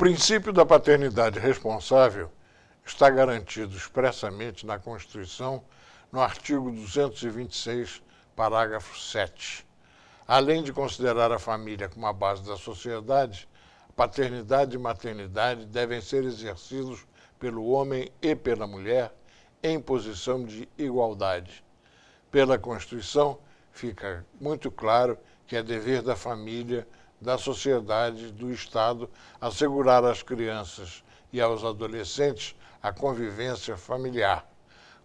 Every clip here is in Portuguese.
princípio da paternidade responsável está garantido expressamente na Constituição, no artigo 226, parágrafo 7. Além de considerar a família como a base da sociedade, a paternidade e maternidade devem ser exercidos pelo homem e pela mulher em posição de igualdade. Pela Constituição, fica muito claro que é dever da família, da sociedade, do Estado, assegurar às crianças e aos adolescentes a convivência familiar,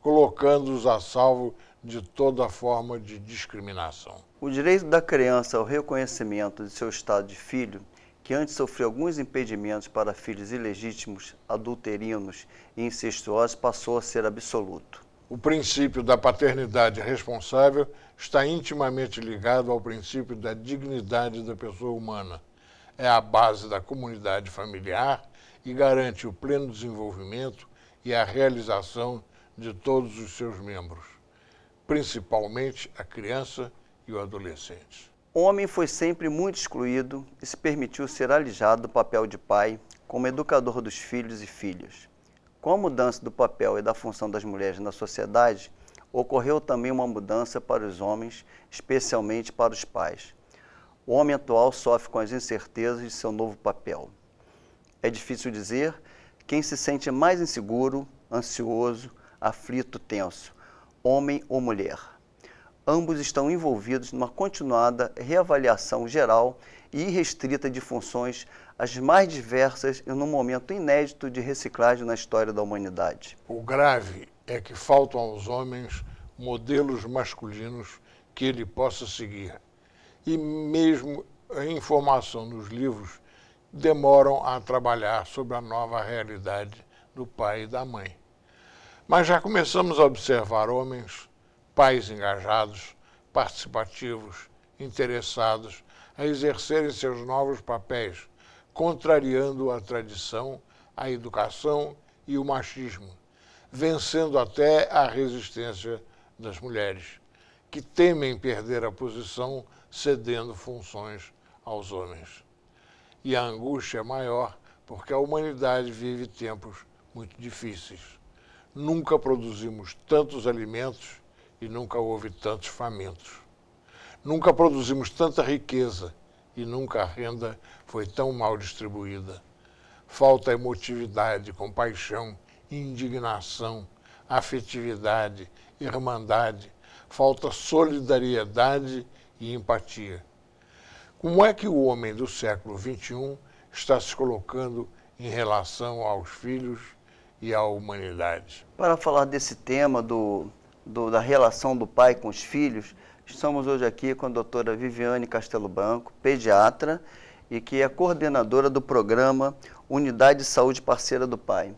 colocando-os a salvo de toda forma de discriminação. O direito da criança ao reconhecimento de seu estado de filho, que antes sofreu alguns impedimentos para filhos ilegítimos, adulterinos e incestuosos, passou a ser absoluto. O princípio da paternidade responsável está intimamente ligado ao princípio da dignidade da pessoa humana. É a base da comunidade familiar e garante o pleno desenvolvimento e a realização de todos os seus membros, principalmente a criança e o adolescente. O homem foi sempre muito excluído e se permitiu ser alijado do papel de pai como educador dos filhos e filhas. Com a mudança do papel e da função das mulheres na sociedade, ocorreu também uma mudança para os homens, especialmente para os pais. O homem atual sofre com as incertezas de seu novo papel. É difícil dizer quem se sente mais inseguro, ansioso, aflito, tenso, homem ou mulher. Ambos estão envolvidos numa continuada reavaliação geral e irrestrita de funções as mais diversas e num momento inédito de reciclagem na história da humanidade. O grave é que faltam aos homens modelos masculinos que ele possa seguir. E mesmo a informação nos livros demoram a trabalhar sobre a nova realidade do pai e da mãe. Mas já começamos a observar homens, pais engajados, participativos, interessados a exercerem seus novos papéis, contrariando a tradição, a educação e o machismo, vencendo até a resistência das mulheres, que temem perder a posição cedendo funções aos homens. E a angústia é maior porque a humanidade vive tempos muito difíceis. Nunca produzimos tantos alimentos e nunca houve tantos famintos. Nunca produzimos tanta riqueza e nunca a renda foi tão mal distribuída. Falta emotividade, compaixão, indignação, afetividade, irmandade. Falta solidariedade e empatia. Como é que o homem do século XXI está se colocando em relação aos filhos e à humanidade? Para falar desse tema da relação do pai com os filhos, estamos hoje aqui com a doutora Viviane Castelo Branco, pediatra, e que é coordenadora do programa Unidade de Saúde Parceira do Pai.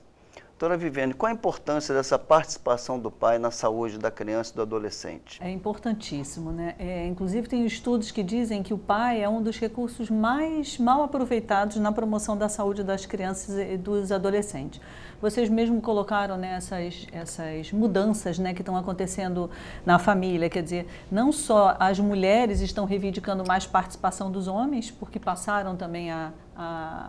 Doutora Viviane, qual a importância dessa participação do pai na saúde da criança e do adolescente? É importantíssimo, né? Inclusive tem estudos que dizem que o pai é um dos recursos mais mal aproveitados na promoção da saúde das crianças e dos adolescentes. Vocês mesmo colocaram, né, essas mudanças, né, que estão acontecendo na família, quer dizer, não só as mulheres estão reivindicando mais participação dos homens, porque passaram também a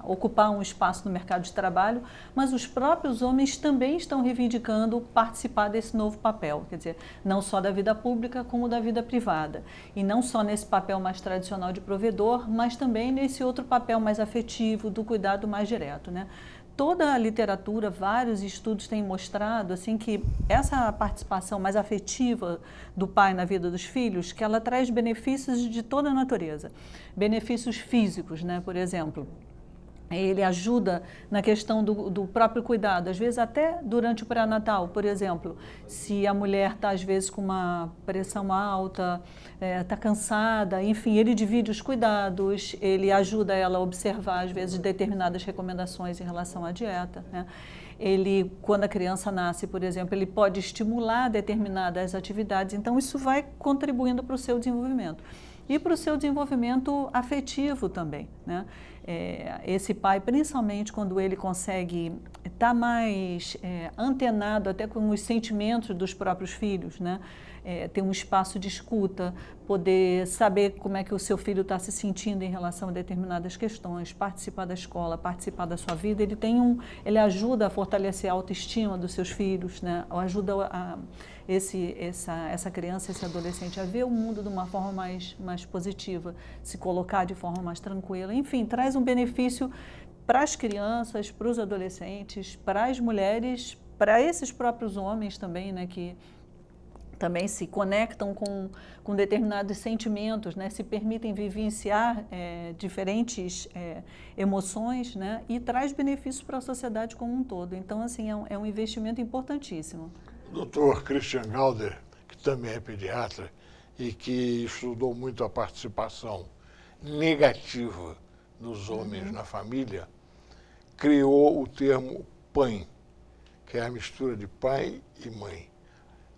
ocupar um espaço no mercado de trabalho, mas os próprios homens também estão reivindicando participar desse novo papel, quer dizer, não só da vida pública como da vida privada. E não só nesse papel mais tradicional de provedor, mas também nesse outro papel mais afetivo, do cuidado mais direto, né? Toda a literatura, vários estudos têm mostrado assim, que essa participação mais afetiva do pai na vida dos filhos, que ela traz benefícios de toda a natureza. Benefícios físicos, né? Por exemplo, ele ajuda na questão do próprio cuidado, às vezes até durante o pré-natal, por exemplo, se a mulher está às vezes com uma pressão alta, está cansada, enfim, ele divide os cuidados, ele ajuda ela a observar às vezes determinadas recomendações em relação à dieta, né? Ele, quando a criança nasce, por exemplo, ele pode estimular determinadas atividades, então isso vai contribuindo para o seu desenvolvimento. E para o seu desenvolvimento afetivo também, né? Esse pai, principalmente quando ele consegue tá mais antenado até com os sentimentos dos próprios filhos, né? Ter um espaço de escuta, poder saber como é que o seu filho está se sentindo em relação a determinadas questões, participar da escola, participar da sua vida. Ele ajuda a fortalecer a autoestima dos seus filhos, né? Ajuda essa criança, esse adolescente a ver o mundo de uma forma mais positiva, se colocar de forma mais tranquila. Enfim, traz um benefício para as crianças, para os adolescentes, para as mulheres, para esses próprios homens também, né, que também se conectam com determinados sentimentos, né, se permitem vivenciar diferentes emoções, né, e traz benefícios para a sociedade como um todo. Então, assim, é um investimento importantíssimo. O Dr. Christian Gauder, que também é pediatra e que estudou muito a participação negativa dos homens na família, criou o termo PAM, que é a mistura de pai e mãe,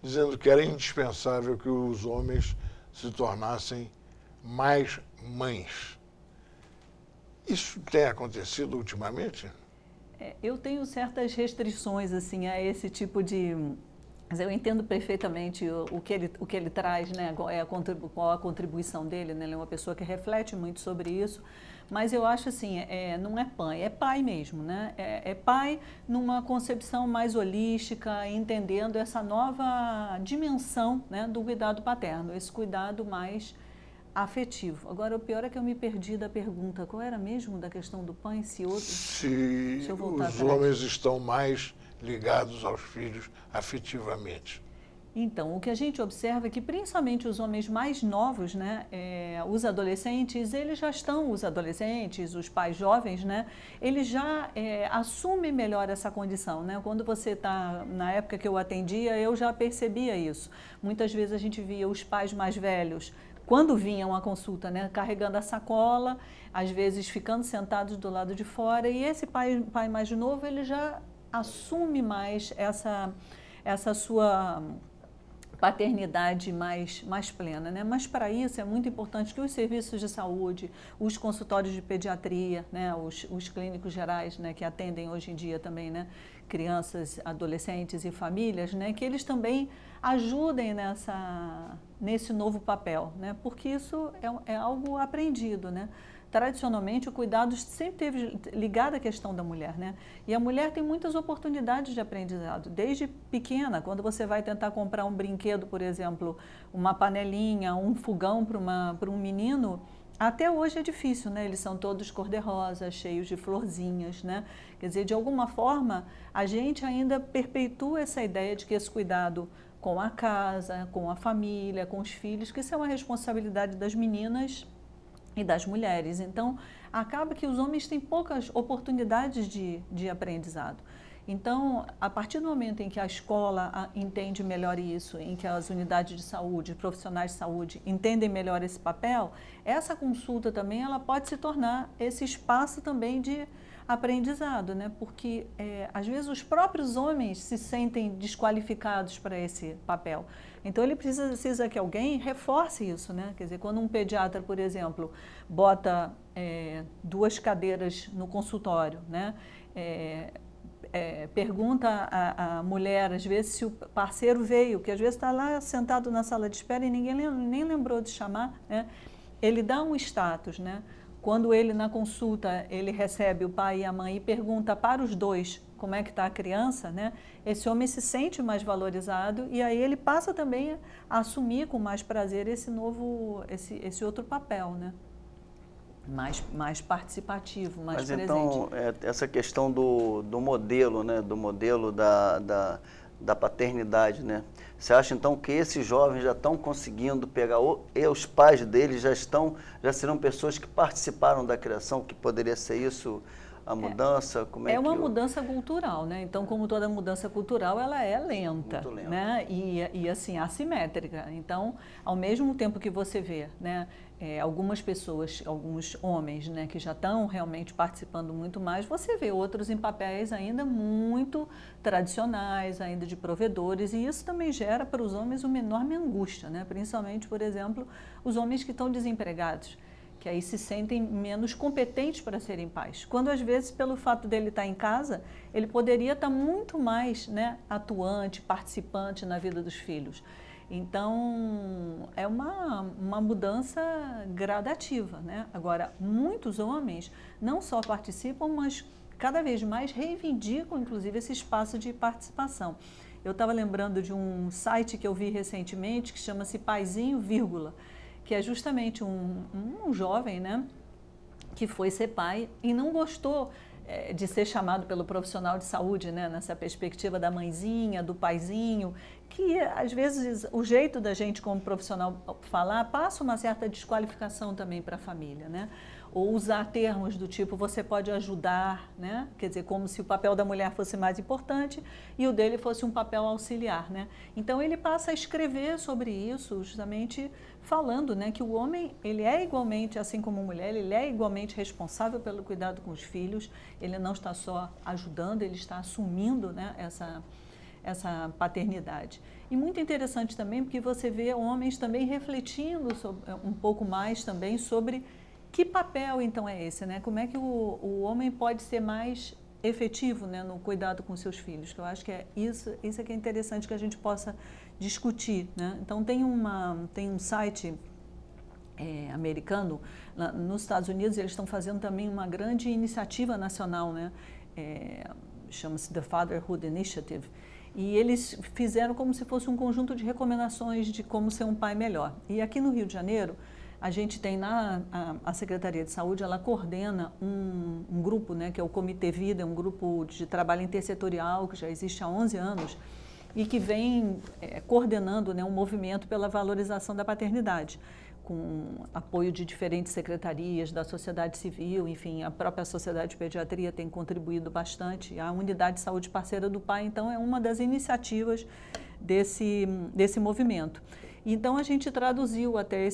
dizendo que era indispensável que os homens se tornassem mais mães. Isso tem acontecido ultimamente? Eu tenho certas restrições assim, a esse tipo de... Mas eu entendo perfeitamente o que ele traz, né? Qual a contribuição dele, né? Ele é uma pessoa que reflete muito sobre isso, mas eu acho assim, não é pai, é pai mesmo, né? É pai numa concepção mais holística, entendendo essa nova dimensão, né, do cuidado paterno, esse cuidado mais afetivo. Agora, o pior é que eu me perdi da pergunta. Qual era mesmo da questão do pai? Se os homens estão mais ligados aos filhos afetivamente. Então, o que a gente observa é que principalmente os homens mais novos, né, os adolescentes, os pais jovens, né, eles já assumem melhor essa condição, né? Quando você está, na época que eu atendia, eu já percebia isso. Muitas vezes a gente via os pais mais velhos, quando vinham à consulta, né, carregando a sacola, às vezes ficando sentados do lado de fora, e esse pai mais novo, ele já assume mais essa sua paternidade mais plena, né? Mas para isso é muito importante que os serviços de saúde, os consultórios de pediatria, né, os clínicos gerais, né, que atendem hoje em dia também, né, crianças, adolescentes e famílias, né, que eles também ajudem nesse novo papel, né? Porque isso é algo aprendido, né? Tradicionalmente, o cuidado sempre esteve ligado à questão da mulher, né? E a mulher tem muitas oportunidades de aprendizado, desde pequena, quando você vai tentar comprar um brinquedo, por exemplo, uma panelinha, um fogão para um menino, até hoje é difícil, né? Eles são todos cor-de-rosa, cheios de florzinhas, né? Quer dizer, de alguma forma, a gente ainda perpetua essa ideia de que esse cuidado com a casa, com a família, com os filhos, que isso é uma responsabilidade das meninas e das mulheres. Então, acaba que os homens têm poucas oportunidades de aprendizado. Então, a partir do momento em que a escola entende melhor isso, em que as unidades de saúde, profissionais de saúde entendem melhor esse papel, essa consulta também ela pode se tornar esse espaço também de aprendizado, né? Porque às vezes os próprios homens se sentem desqualificados para esse papel. Então ele precisa que alguém reforce isso, né? Quer dizer, quando um pediatra, por exemplo, bota 2 cadeiras no consultório, né? Pergunta à mulher, às vezes, se o parceiro veio, que às vezes está lá sentado na sala de espera e ninguém nem lembrou de chamar, né? Ele dá um status, né? Quando ele, na consulta, ele recebe o pai e a mãe e pergunta para os dois como é que está a criança, né? Esse homem se sente mais valorizado e aí ele passa também a assumir com mais prazer esse outro papel, né? Mais participativo, mais presente. Então, essa questão do modelo, né? Do modelo da paternidade, né? Você acha então que esses jovens já estão conseguindo pegar, e os pais deles já serão pessoas que participaram da criação, que poderia ser isso a mudança? Uma mudança cultural, né? Então, como toda mudança cultural, ela é lenta, né? E assim, assimétrica. Então, ao mesmo tempo que você vê, né, algumas pessoas, alguns homens, né, que já estão realmente participando muito mais, você vê outros em papéis ainda muito tradicionais, ainda de provedores, e isso também gera para os homens uma enorme angústia, né? Principalmente, por exemplo, os homens que estão desempregados. que aí se sentem menos competentes para serem pais. Quando às vezes, pelo fato dele estar em casa, ele poderia estar muito mais, né, atuante, participante na vida dos filhos. Então, é uma mudança gradativa, né? Agora, muitos homens não só participam, mas cada vez mais reivindicam, inclusive, esse espaço de participação. Eu estava lembrando de um site que eu vi recentemente, que chama-se Paizinho, vírgula, que é justamente um jovem, né, que foi ser pai e não gostou de ser chamado pelo profissional de saúde, né, nessa perspectiva da mãezinha, do paizinho, que às vezes o jeito da gente como profissional falar passa uma certa desqualificação também para a família, né? Ou usar termos do tipo você pode ajudar, né? Quer dizer, como se o papel da mulher fosse mais importante e o dele fosse um papel auxiliar, né? Então ele passa a escrever sobre isso, justamente falando, né, que o homem, ele é igualmente, assim como a mulher, ele é igualmente responsável pelo cuidado com os filhos, ele não está só ajudando, ele está assumindo, né, essa paternidade. E muito interessante também, porque você vê homens também refletindo um pouco mais também sobre que papel então é esse, né? Como é que o homem pode ser mais efetivo, né, no cuidado com seus filhos, que eu acho que é isso é que é interessante que a gente possa discutir, né? Então tem um site americano, nos Estados Unidos eles estão fazendo também uma grande iniciativa nacional, né? Chama-se The Fatherhood Initiative, e eles fizeram como se fosse um conjunto de recomendações de como ser um pai melhor. E aqui no Rio de Janeiro, a gente tem a Secretaria de Saúde, ela coordena um grupo, né, que é o Comitê Vida, um grupo de trabalho intersetorial que já existe há 11 anos e que vem coordenando, né, um movimento pela valorização da paternidade, com apoio de diferentes secretarias da sociedade civil, enfim, a própria Sociedade de Pediatria tem contribuído bastante, a Unidade de Saúde Parceira do Pai, então, é uma das iniciativas desse movimento. Então, a gente traduziu até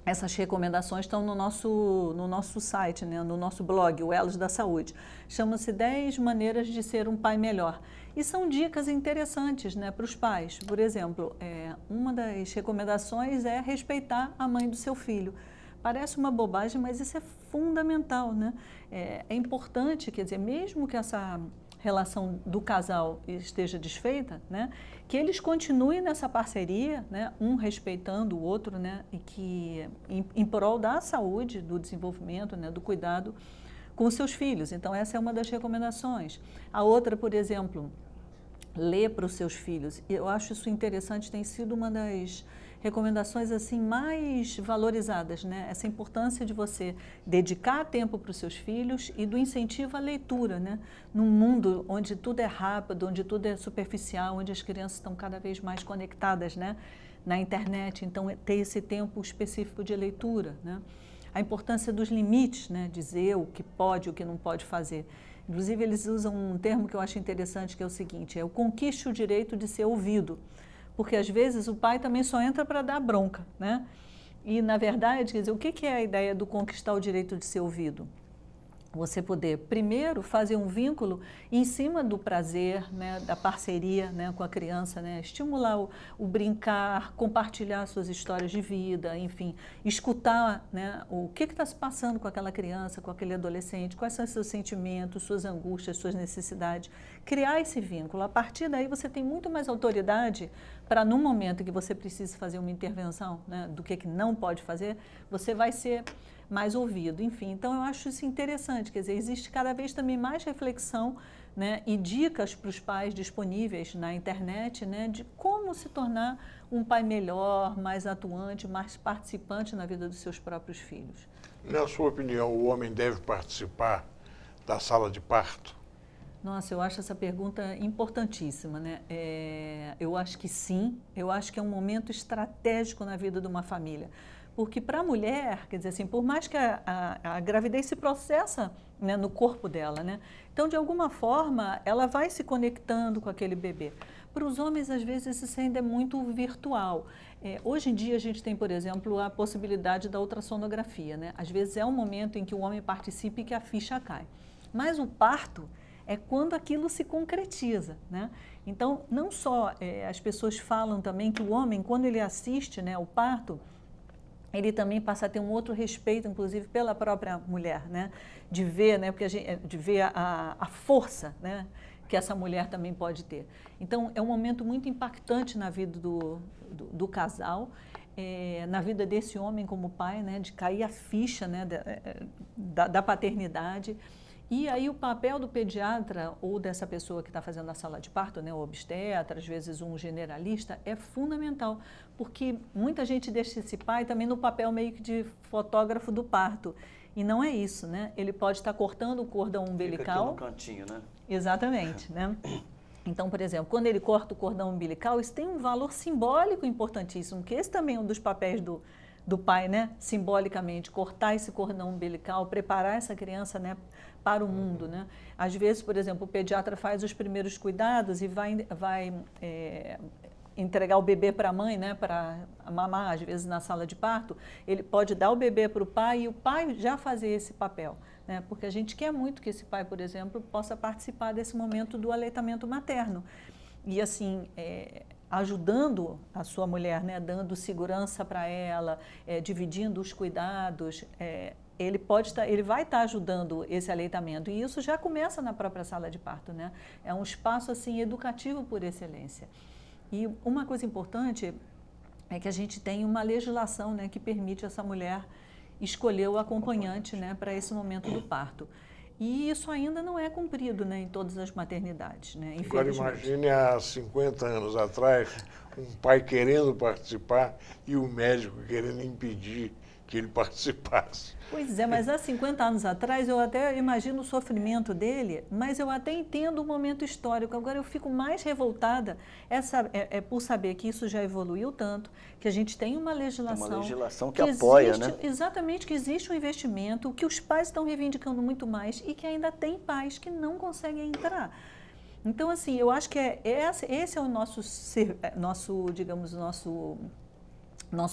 essas recomendações, estão no nosso site, né, no nosso blog, o Elos da Saúde. Chama-se 10 maneiras de ser um pai melhor. E são dicas interessantes, né, para os pais. Por exemplo, uma das recomendações é respeitar a mãe do seu filho. Parece uma bobagem, mas isso é fundamental, né? É importante, quer dizer, mesmo que essa relação do casal esteja desfeita, né, que eles continuem nessa parceria, né, um respeitando o outro, né, e que em prol da saúde, do desenvolvimento, né, do cuidado com os seus filhos. Então essa é uma das recomendações. A outra, por exemplo, ler para os seus filhos. Eu acho isso interessante, tem sido uma das recomendações assim mais valorizadas, né? Essa importância de você dedicar tempo para os seus filhos e do incentivo à leitura, né? Num mundo onde tudo é rápido, onde tudo é superficial, onde as crianças estão cada vez mais conectadas, né, na internet, então ter esse tempo específico de leitura, né? A importância dos limites, né? Dizer o que pode e o que não pode fazer. Inclusive, eles usam um termo que eu acho interessante, que é o seguinte, é o conquiste o direito de ser ouvido. Porque, às vezes, o pai também só entra para dar bronca, né? E, na verdade, quer dizer, o que é a ideia do conquistar o direito de ser ouvido? Você poder, primeiro, fazer um vínculo em cima do prazer, né, da parceria, né, com a criança, né, estimular o brincar, compartilhar suas histórias de vida, enfim, escutar, né, o que está se passando com aquela criança, com aquele adolescente, quais são os seus sentimentos, suas angústias, suas necessidades, criar esse vínculo. A partir daí você tem muito mais autoridade para, no momento que você precisa fazer uma intervenção, né, do que não pode fazer, você vai ser mais ouvido, enfim. Então, eu acho isso interessante, quer dizer, existe cada vez também mais reflexão, né, e dicas para os pais disponíveis na internet, né, de como se tornar um pai melhor, mais atuante, mais participante na vida dos seus próprios filhos. Na sua opinião, o homem deve participar da sala de parto? Nossa, eu acho essa pergunta importantíssima, né? Eu acho que sim, eu acho que é um momento estratégico na vida de uma família. Porque para a mulher, quer dizer assim, por mais que a gravidez se processa, né, no corpo dela, né? Então, de alguma forma, ela vai se conectando com aquele bebê. Para os homens, às vezes, isso ainda é muito virtual. Hoje em dia, a gente tem, por exemplo, a possibilidade da ultrassonografia, né? Às vezes é um momento em que o homem participa e que a ficha cai. Mas o parto é quando aquilo se concretiza, né? Então, não só as pessoas falam também que o homem, quando ele assiste, né, ao parto, ele também passa a ter um outro respeito, inclusive, pela própria mulher, né? De ver, né? Porque de ver a força, né? Que essa mulher também pode ter. Então, é um momento muito impactante na vida do casal, na vida desse homem como pai, né? De cair a ficha, né? Da paternidade. E aí o papel do pediatra ou dessa pessoa que está fazendo a sala de parto, né, o obstetra, às vezes um generalista, é fundamental, porque muita gente deixa esse pai também no papel meio que de fotógrafo do parto. E não é isso, né? Ele pode estar cortando o cordão umbilical. Fica aqui no cantinho, né? Exatamente, né? Então, por exemplo, quando ele corta o cordão umbilical, isso tem um valor simbólico importantíssimo, que esse também é um dos papéis do pai, né? Simbolicamente, cortar esse cordão umbilical, preparar essa criança, né, para o mundo, né? Às vezes, por exemplo, o pediatra faz os primeiros cuidados e vai entregar o bebê para a mãe, né, para mamar, às vezes na sala de parto, ele pode dar o bebê para o pai e o pai já fazer esse papel, né? Porque a gente quer muito que esse pai, por exemplo, possa participar desse momento do aleitamento materno. E assim, ajudando a sua mulher, né, dando segurança para ela, dividindo os cuidados, ele vai estar ajudando esse aleitamento, e isso já começa na própria sala de parto, né? É um espaço assim educativo por excelência. E uma coisa importante é que a gente tem uma legislação, né, que permite essa mulher escolher o acompanhante, né, para esse momento do parto. E isso ainda não é cumprido, né, em todas as maternidades, né, infelizmente. Agora imagine há 50 anos atrás, um pai querendo participar e o médico querendo impedir que ele participasse. Pois é, mas há 50 anos atrás eu até imagino o sofrimento dele, mas eu até entendo o momento histórico. Agora eu fico mais revoltada por saber que isso já evoluiu tanto, que a gente tem uma legislação... Uma legislação que apoia, existe, né? Exatamente, que existe um investimento, que os pais estão reivindicando muito mais e que ainda tem pais que não conseguem entrar. Então, assim, eu acho que esse é o nosso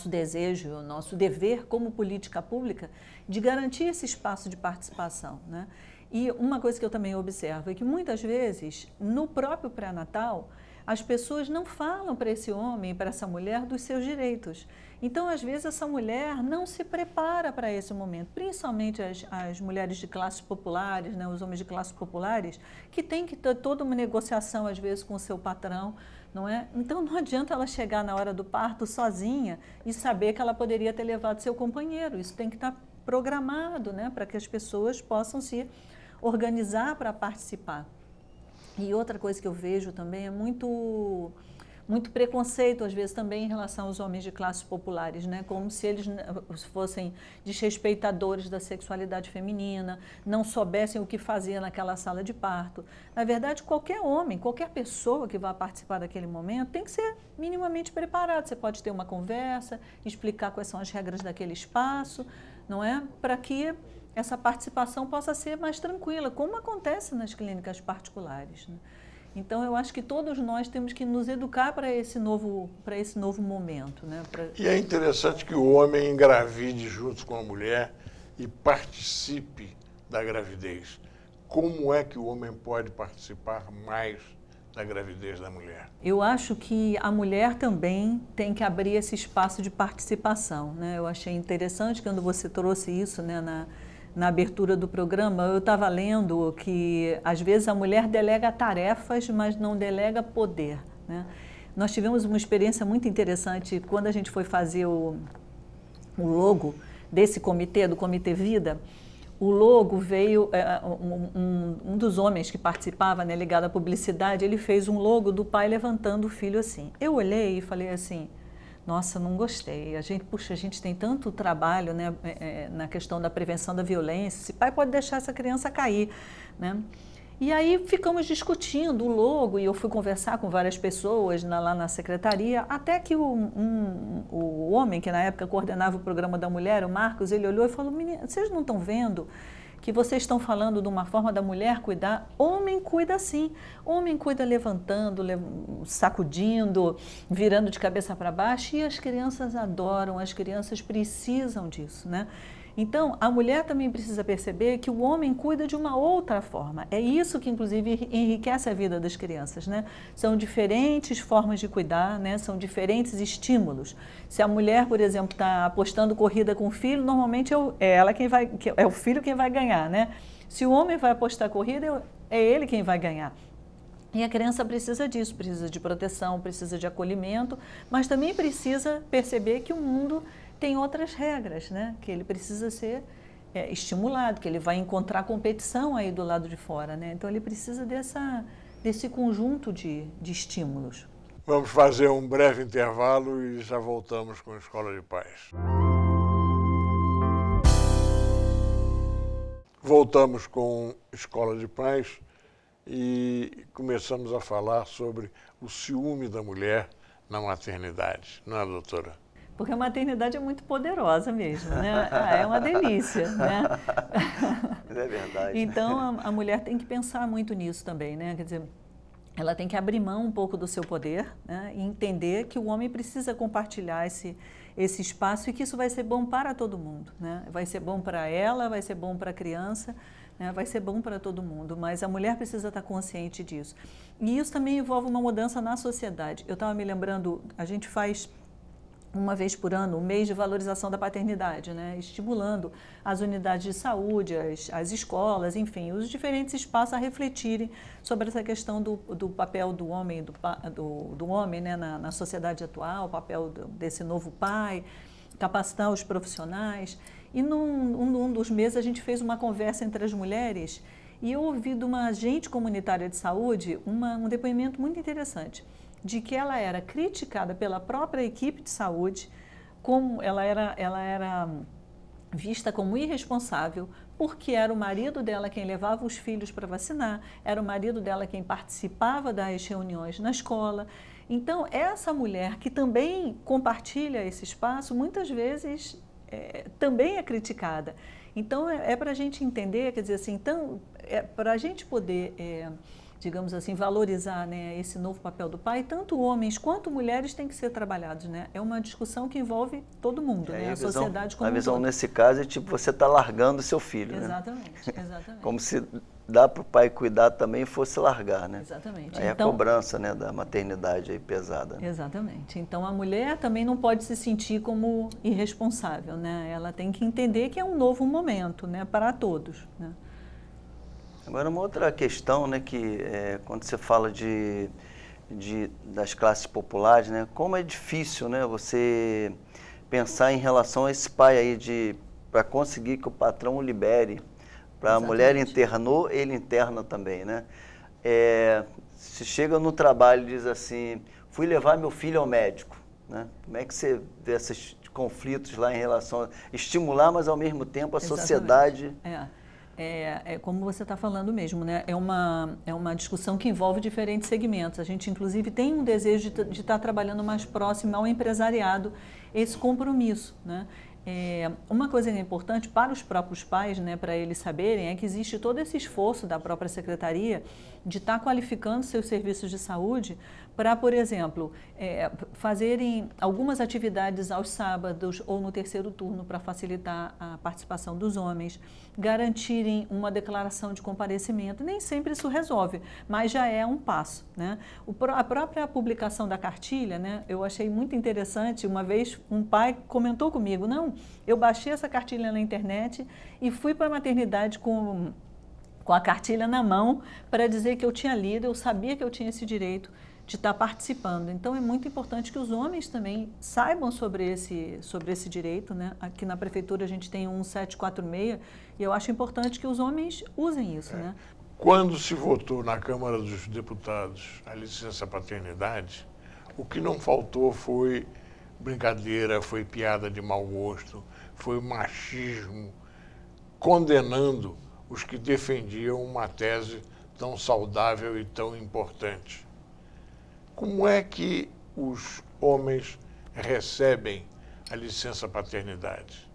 desejo, nosso dever como política pública de garantir esse espaço de participação, né? E uma coisa que eu também observo é que muitas vezes, no próprio pré-natal, as pessoas não falam para esse homem, para essa mulher, dos seus direitos. Então, às vezes, essa mulher não se prepara para esse momento, principalmente as mulheres de classes populares, né, os homens de classes populares, que têm que ter toda uma negociação, às vezes, com o seu patrão, não é? Então, não adianta ela chegar na hora do parto sozinha e saber que ela poderia ter levado seu companheiro. Isso tem que estar programado, né, para que as pessoas possam se organizar para participar. E outra coisa que eu vejo também é muito preconceito, às vezes, também em relação aos homens de classes populares, né? Como se eles fossem desrespeitadores da sexualidade feminina, não soubessem o que fazer naquela sala de parto. Na verdade, qualquer homem, qualquer pessoa que vá participar daquele momento tem que ser minimamente preparado. Você pode ter uma conversa, explicar quais são as regras daquele espaço, não é? Para que essa participação possa ser mais tranquila, como acontece nas clínicas particulares, né? Então, eu acho que todos nós temos que nos educar para esse novo momento, né? E é interessante que o homem engravide junto com a mulher e participe da gravidez. Como é que o homem pode participar mais da gravidez da mulher? Eu acho que a mulher também tem que abrir esse espaço de participação, né? Eu achei interessante quando você trouxe isso, né, na abertura do programa. Eu estava lendo que, às vezes, a mulher delega tarefas, mas não delega poder, né? Nós tivemos uma experiência muito interessante quando a gente foi fazer o logo desse comitê, do Comitê Vida. O logo veio, um dos homens que participava, né, ligado à publicidade, ele fez um logo do pai levantando o filho assim. Eu olhei e falei assim: nossa, não gostei. A gente tem tanto trabalho, né, na questão da prevenção da violência. Esse pai pode deixar essa criança cair, né? E aí ficamos discutindo o logo e eu fui conversar com várias pessoas lá na secretaria, até que o homem que na época coordenava o programa da mulher, o Marcos, ele olhou e falou: menina, vocês não estão vendo que vocês estão falando de uma forma da mulher cuidar? Homem cuida sim, homem cuida levantando, sacudindo, virando de cabeça para baixo, e as crianças adoram, as crianças precisam disso, né? Então, a mulher também precisa perceber que o homem cuida de uma outra forma. É isso que, inclusive, enriquece a vida das crianças, né? São diferentes formas de cuidar, né? São diferentes estímulos. Se a mulher, por exemplo, está apostando corrida com o filho, normalmente é o filho quem vai ganhar, né? Se o homem vai apostar corrida, é ele quem vai ganhar. E a criança precisa disso, precisa de proteção, precisa de acolhimento, mas também precisa perceber que o mundo tem outras regras, né? Que ele precisa ser estimulado, que ele vai encontrar competição aí do lado de fora, né? Então ele precisa desse conjunto de estímulos. Vamos fazer um breve intervalo e já voltamos com a Escola de Pais. Voltamos com Escola de Pais e começamos a falar sobre o ciúme da mulher na maternidade, não é, doutora? Porque a maternidade é muito poderosa mesmo, né? É uma delícia, né? É verdade. Então, a mulher tem que pensar muito nisso também, né? Quer dizer, ela tem que abrir mão um pouco do seu poder, né? E entender que o homem precisa compartilhar esse espaço e que isso vai ser bom para todo mundo, né? Vai ser bom para ela, vai ser bom para a criança, né? Vai ser bom para todo mundo, mas a mulher precisa estar consciente disso. E isso também envolve uma mudança na sociedade. Eu estava me lembrando, a gente faz uma vez por ano o mês de valorização da paternidade, né? Estimulando as unidades de saúde, as escolas, enfim, os diferentes espaços a refletirem sobre essa questão do papel do homem, do homem, né? na sociedade atual, o papel desse novo pai, capacitar os profissionais. E num dos meses a gente fez uma conversa entre as mulheres e eu ouvi de uma agente comunitária de saúde um depoimento muito interessante, de que ela era criticada pela própria equipe de saúde, como ela era vista como irresponsável, porque era o marido dela quem levava os filhos para vacinar, era o marido dela quem participava das reuniões na escola. Então, essa mulher que também compartilha esse espaço, muitas vezes também é criticada. Então, é para a gente entender, quer dizer assim, então, para a gente poder digamos assim, valorizar, né, esse novo papel do pai, tanto homens quanto mulheres têm que ser trabalhados, né? É uma discussão que envolve todo mundo, né? A sociedade como um todo. A visão nesse caso é tipo, você está largando o seu filho, exatamente, né? Exatamente. Como se dá para o pai cuidar também fosse largar, né? Exatamente. Aí então, a cobrança, né, da maternidade aí pesada. Né? Exatamente. Então a mulher também não pode se sentir como irresponsável, né? Ela tem que entender que é um novo momento, né, para todos, né? Agora, uma outra questão, né, que quando você fala das classes populares, né, como é difícil, né, você pensar em relação a esse pai aí para conseguir que o patrão o libere, para a mulher internou, ele interna também, né? Se chega no trabalho e diz assim, fui levar meu filho ao médico, né? Como é que você vê esses conflitos lá em relação a estimular, mas ao mesmo tempo a sociedade... como você está falando mesmo, né? É uma discussão que envolve diferentes segmentos. A gente, inclusive, tem um desejo de estar trabalhando mais próximo ao empresariado, esse compromisso, né? Uma coisa que é importante para os próprios pais, né, para eles saberem, é que existe todo esse esforço da própria secretaria de estar qualificando seus serviços de saúde para, por exemplo, fazerem algumas atividades aos sábados ou no terceiro turno para facilitar a participação dos homens, garantirem uma declaração de comparecimento. Nem sempre isso resolve, mas já é um passo, né? A própria publicação da cartilha, né, eu achei muito interessante. Uma vez um pai comentou comigo, não, eu baixei essa cartilha na internet e fui para a maternidade com a cartilha na mão para dizer que eu tinha lido, eu sabia que eu tinha esse direito de estar participando. Então, é muito importante que os homens também saibam sobre esse direito, né? Aqui na prefeitura a gente tem um 746 e eu acho importante que os homens usem isso, né? Quando se votou na Câmara dos Deputados a licença paternidade, o que não faltou foi brincadeira, foi piada de mau gosto, foi machismo, condenando os que defendiam uma tese tão saudável e tão importante. Como é que os homens recebem a licença paternidade?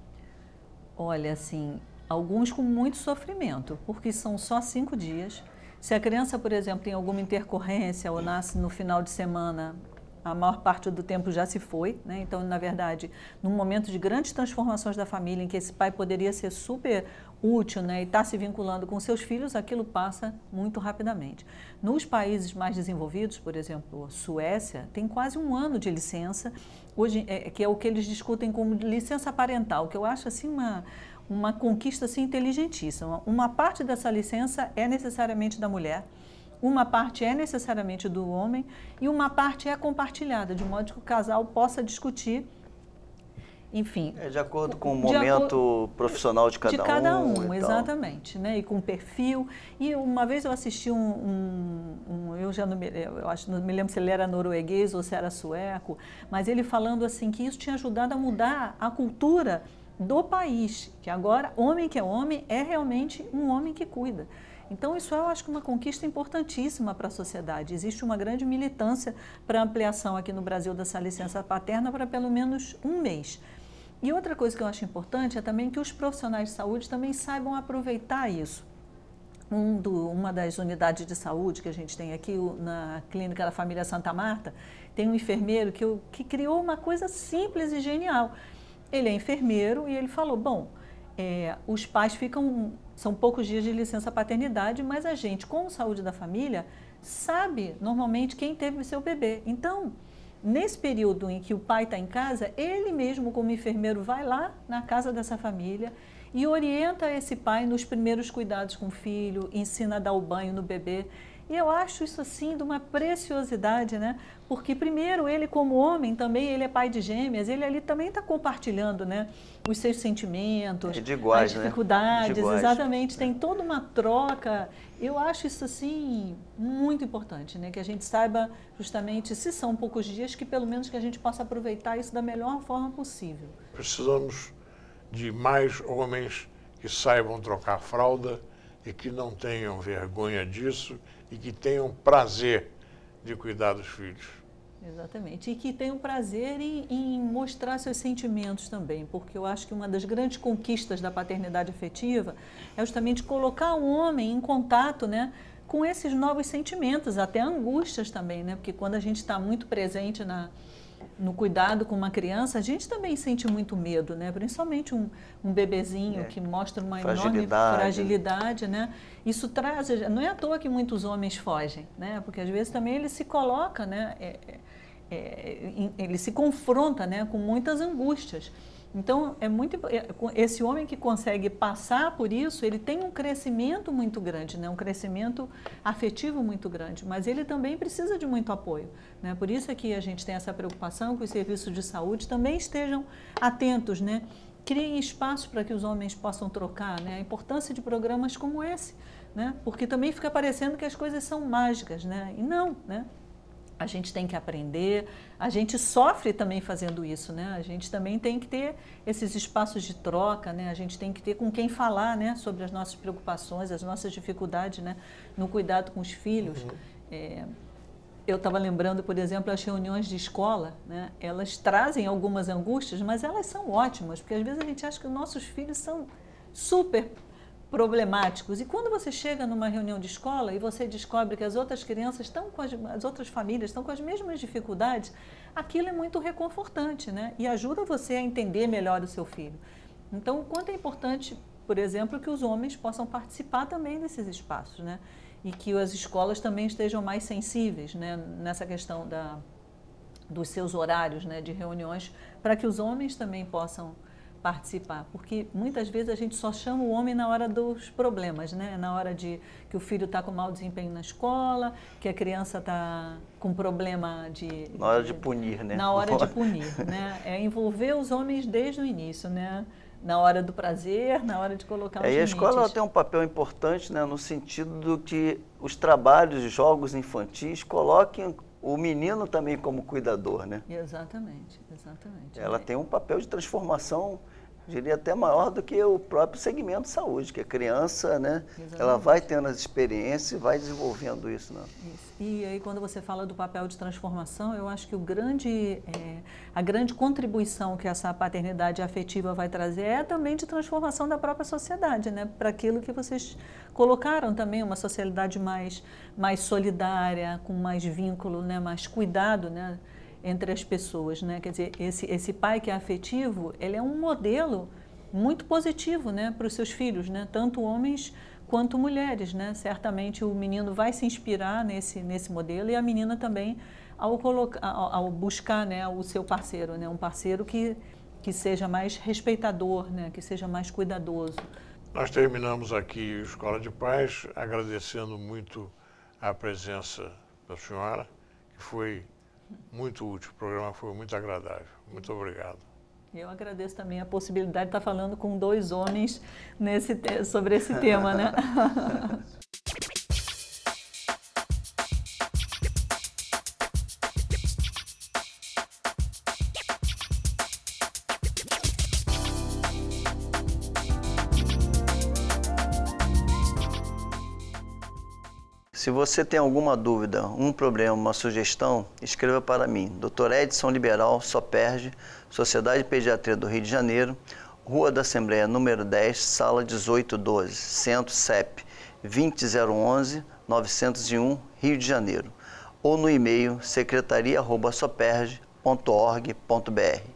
Olha, assim, alguns com muito sofrimento, porque são só 5 dias. Se a criança, por exemplo, tem alguma intercorrência ou nasce no final de semana, a maior parte do tempo já se foi, né? Então, na verdade, num momento de grandes transformações da família, em que esse pai poderia ser super útil, né, e está se vinculando com seus filhos, aquilo passa muito rapidamente. Nos países mais desenvolvidos, por exemplo, Suécia, tem quase 1 ano de licença, hoje, que é o que eles discutem como licença parental, que eu acho assim uma conquista assim, inteligentíssima. Uma parte dessa licença é necessariamente da mulher, uma parte é necessariamente do homem e uma parte é compartilhada, de modo que o casal possa discutir, enfim... de acordo com o momento profissional de cada um. De cada um, exatamente, né? E com o perfil. E uma vez eu assisti eu já não me, eu acho, não me lembro se ele era norueguês ou se era sueco, mas ele falando assim que isso tinha ajudado a mudar a cultura do país, que agora homem que é homem é realmente um homem que cuida. Então, isso eu acho que uma conquista importantíssima para a sociedade. Existe uma grande militância para ampliação aqui no Brasil dessa licença paterna para pelo menos 1 mês. E outra coisa que eu acho importante é também que os profissionais de saúde também saibam aproveitar isso. Uma das unidades de saúde que a gente tem aqui, na Clínica da Família Santa Marta, tem um enfermeiro que criou uma coisa simples e genial. Ele é enfermeiro e ele falou, bom, os pais são poucos dias de licença paternidade, mas a gente, com saúde da família, sabe normalmente quem teve o seu bebê. Então, nesse período em que o pai está em casa, ele mesmo como enfermeiro vai lá na casa dessa família e orienta esse pai nos primeiros cuidados com o filho, ensina a dar o banho no bebê. E eu acho isso assim de uma preciosidade, né? Porque primeiro ele como homem também, ele é pai de gêmeas, ele ali também está compartilhando, né, os seus sentimentos, as dificuldades, né? Exatamente, tem toda uma troca. Eu acho isso assim muito importante, né? Que a gente saiba justamente, se são poucos dias, que pelo menos que a gente possa aproveitar isso da melhor forma possível. Precisamos de mais homens que saibam trocar fralda e que não tenham vergonha disso e que tenham prazer de cuidar dos filhos. Exatamente, e que tenham prazer em mostrar seus sentimentos também, porque eu acho que uma das grandes conquistas da paternidade afetiva é justamente colocar o homem em contato, né, com esses novos sentimentos, até angústias também, né, porque quando a gente está muito presente no cuidado com uma criança, a gente também sente muito medo, né? Principalmente um bebezinho que mostra uma enorme fragilidade, né? Isso traz, não é à toa que muitos homens fogem, né? Porque às vezes também ele se coloca, né? Ele se confronta, né, com muitas angústias. Então, esse homem que consegue passar por isso, ele tem um crescimento muito grande, né? Um crescimento afetivo muito grande, mas ele também precisa de muito apoio, né? Por isso é que a gente tem essa preocupação que os serviços de saúde também estejam atentos, né? Criem espaço para que os homens possam trocar, né? A importância de programas como esse, né? Porque também fica parecendo que as coisas são mágicas, né? E não, né? A gente tem que aprender, a gente sofre também fazendo isso, né? A gente também tem que ter esses espaços de troca, né? A gente tem que ter com quem falar, né, sobre as nossas preocupações, as nossas dificuldades, né, no cuidado com os filhos. Eu estava lembrando, por exemplo, as reuniões de escola, né? Elas trazem algumas angústias, mas elas são ótimas, porque às vezes a gente acha que os nossos filhos são super problemáticos. E quando você chega numa reunião de escola e você descobre que as outras crianças estão as outras famílias estão com as mesmas dificuldades, aquilo é muito reconfortante, né? E ajuda você a entender melhor o seu filho. Então, o quanto é importante, por exemplo, que os homens possam participar também desses espaços, né? E que as escolas também estejam mais sensíveis, né, nessa questão dos seus horários, né, de reuniões, para que os homens também possam participar, porque muitas vezes a gente só chama o homem na hora dos problemas, né? Na hora de que o filho está com mau desempenho na escola, que a criança está com problema na hora de punir, né? Na hora de punir, né? É envolver os homens desde o início, né? Na hora do prazer, na hora de colocar os limites. E a escola ela tem um papel importante, né? No sentido de que os trabalhos, jogos infantis coloquem o menino também como cuidador, né? Exatamente, exatamente. Ela tem um papel de transformação, diria até maior do que o próprio segmento de saúde, que a criança, né? Exatamente. Ela vai tendo as experiências e vai desenvolvendo isso, né? Isso. E aí quando você fala do papel de transformação, eu acho que a grande contribuição que essa paternidade afetiva vai trazer é também de transformação da própria sociedade, né? Para aquilo que vocês colocaram também, uma sociedade mais solidária, com mais vínculo, né? Mais cuidado, né? entre as pessoas, né? Quer dizer, esse pai que é afetivo, ele é um modelo muito positivo, né, para os seus filhos, né? Tanto homens quanto mulheres, né? Certamente o menino vai se inspirar nesse modelo e a menina também ao buscar, né, o seu parceiro, né? Um parceiro que seja mais respeitador, né? Que seja mais cuidadoso. Nós terminamos aqui a Escola de Pais, agradecendo muito a presença da senhora, que foi muito útil, o programa foi muito agradável. Muito obrigado. Eu agradeço também a possibilidade de estar falando com 2 homens sobre esse tema, né? Se você tem alguma dúvida, um problema, uma sugestão, escreva para mim, Dr. Edson Liberal, Soperge, Sociedade de Pediatria do Rio de Janeiro, Rua da Assembleia, número 10, sala 1812, Centro CEP 20011-901, Rio de Janeiro, ou no e-mail secretaria@soperge.org.br.